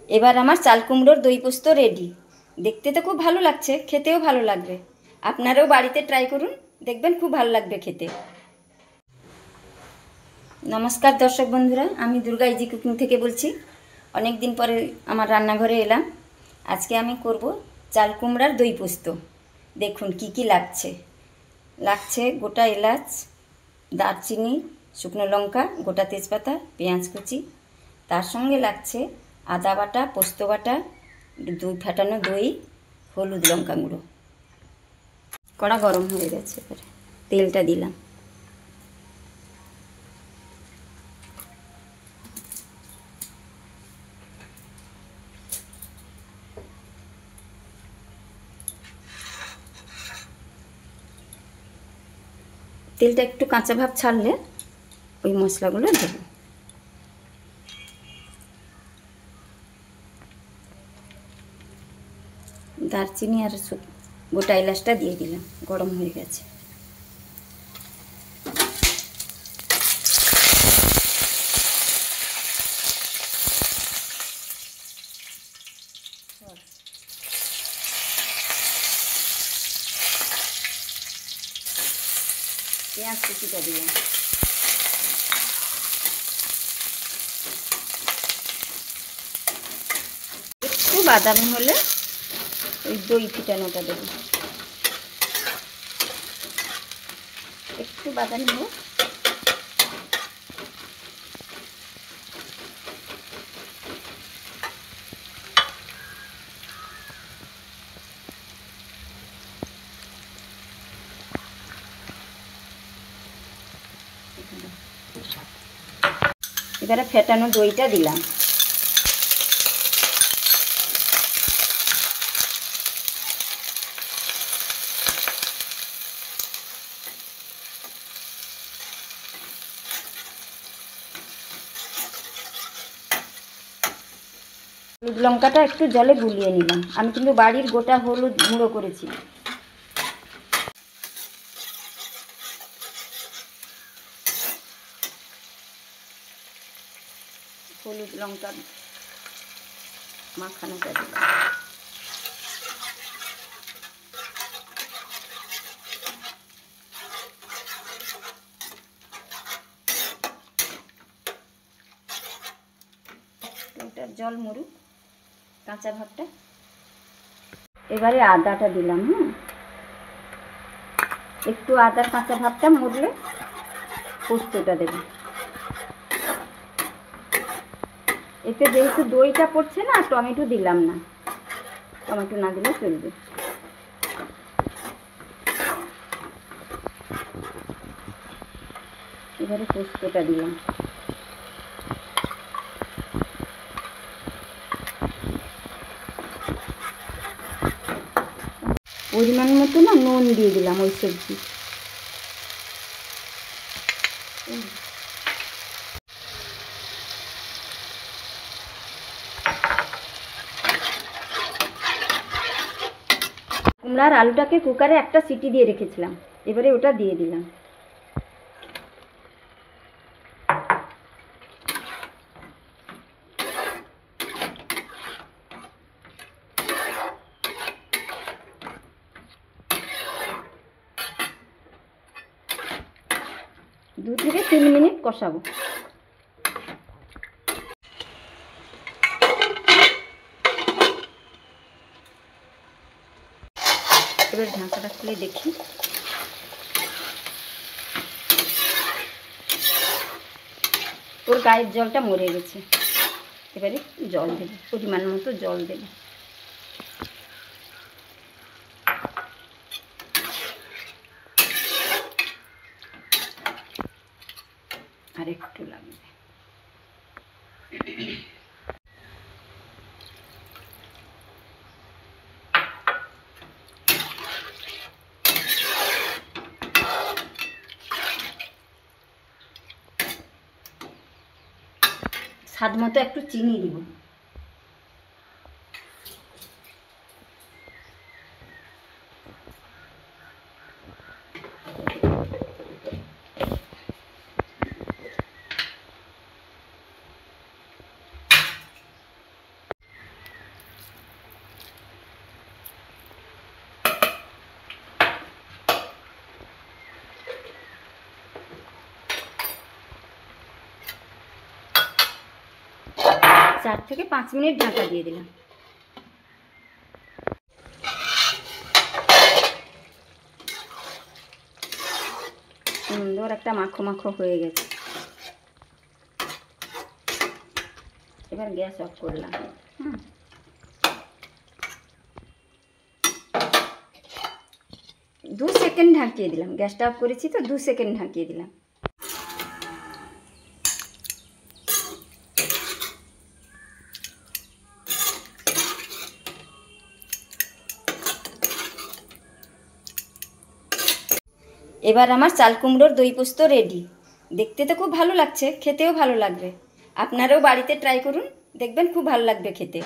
এবার আমার চাল কুমড়োর দই পোস্ত রেডি। দেখতে তো খুব ভালো লাগছে, খেতেও ভালো লাগবে। আপনারাও বাড়িতে ট্রাই করুন, দেখবেন খুব ভালো লাগবে খেতে। নমস্কার দর্শক বন্ধুরা, আমি দুর্গা ইজি কুকিং থেকে বলছি। অনেক দিন পরে আমার রান্নাঘরে এলাম। আজকে আমি করব চাল কুমড়ার দই পোস্ত। দেখুন কি কি লাগছে। লাগছে গোটা এলাচ, দারচিনি, শুকনো লঙ্কা, গোটা তেজপাতা, পেঁয়াজ কুচি। তার সঙ্গে লাগছে আদা বাটা, পোস্ত বাটা, দুধ ফাটানো দই, হলুদ, লঙ্কা গুঁড়ো। কড়া গরম হয়ে গেছে, এবারে তেলটা দিলাম। তেলটা একটু কাঁচা ভাব ছাড়লে ওই মশলাগুলো দেবো। দারচিনি আর গোটা এলাচটা দিয়ে দিলাম, গরম হয়ে গেছে। পেঁয়াজ কুচিটা দিলাম। একটু বাদামি হলে ওই দই ফিটানোটা দেবো। একটু বাদামি হোক। এবারে ফেটানো দইটা দিলাম। হলুদ লঙ্কাটা একটু জলে গুলিয়ে নিলাম। আমি কিন্তু বাড়ির গোটা হলুদ গুঁড়ো করেছি। হলুদ লঙ্কা মাখানোটা দিলাম। ওটার জল মরুক, কাঁচা ভাবটা। এবারে আদাটা দিলাম। একটু আদার কাঁচা ভাবটা মরলে পোস্তটা দেব। এতে যেহেতু দইটা পড়ছে না, টমেটো দিলাম না। টমেটো না দিলে চলবে। এবারে পোস্তটা দিলাম। পরিমাণ মতো না নুন দিয়ে দিলাম ওই সবজি। কুমড়ার আলুটাকে কুকারে একটা সিটি দিয়ে রেখেছিলাম, এবারে ওটা দিয়ে দিলাম। দু থেকে 3 মিনিট কষাবো। এবার ঢাকাটা খুলে দেখি। ওর গায়ের জলটা মরে গেছে। এবারে জল দেবে, পরিমাণ মতো জল দেবে। আর একটু লাগবে। স্বাদ মতো একটু চিনি দিব। 4 থেকে 5 মিনিট ঢাকা দিয়ে দিলাম। সুন্দর একটা মাখো মাখো হয়ে গেছে। এবার গ্যাস অফ করলাম। 2 সেকেন্ড ঢাকিয়ে দিলাম, গ্যাসটা অফ করেছি তো 2 সেকেন্ড ঢাকিয়ে দিলাম। এবার আমার চাল কুমড়োর দই পোস্ত রেডি। দেখতে তো খুব ভালো লাগছে, খেতেও ভালো লাগবে। আপনারাও বাড়িতে ট্রাই করুন, দেখবেন খুব ভালো লাগবে খেতে।